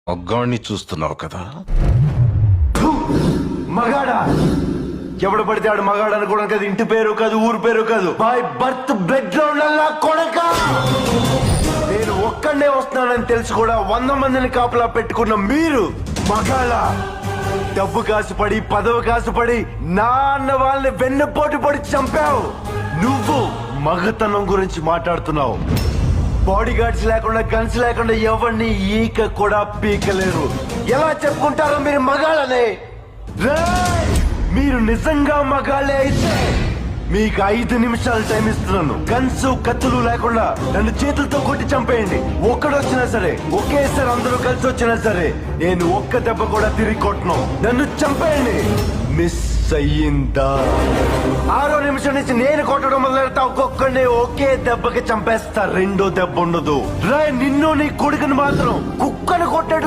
మగ్గాన్ని చూస్తున్నావు కదా. మగాడా ఎవడు పడితే ఆడు మగాడు అనుకోవడం కదా. ఇంటి పేరు కాదు, ఊరు పేరు కాదు, బై బర్త్ బ్లడ్ లో ఉండాలా కొడక. నేను ఒక్కడే వస్తున్నానని తెలిసి కూడా 100 మందిని కాపలా పెట్టుకున్న మీరు మగాళ్ళ. డబ్బు కాసుపడి, పదవి కాసుపడి నా అన్న వాళ్ళని వెన్నుపోటు పడి చంపావు. నువ్వు మగతనం గురించి మాట్లాడుతున్నావు. బాడీ గార్డ్స్ లేకుండా, గన్స్ లేకుండా ఎవరిని ఈక కూడా పీకలేరు. ఎలా చెప్పుకుంటారో మీరు మగాళ్ళనే? రేయ్! మీరు నిజంగా మగాళ్ళే అయితే మీకు 5 నిమిషాలు టైం ఇస్తున్నాను. గన్స్, కత్తులు లేకుండా నన్ను చేతులతో కొట్టి చంపేయండి. ఒక్కడొచ్చినా సరే, ఒకేసారి అందరూ కలిసి వచ్చినా సరే, నేను ఒక్క దెబ్బ కూడా తిరిగి కొట్టను. నన్ను చంపేయండి. మిస్ అయ్యిందా? 6వ నిమిషం నుంచి నేను కొట్టడం మొదలెడతా. ఒక్కొక్కడిని ఒకే దెబ్బకి చంపేస్తా. రెండో దెబ్బ ఉండదు. రే, నిన్ను నీ కొడుకుని మాత్రం కుక్కను కొట్టాడు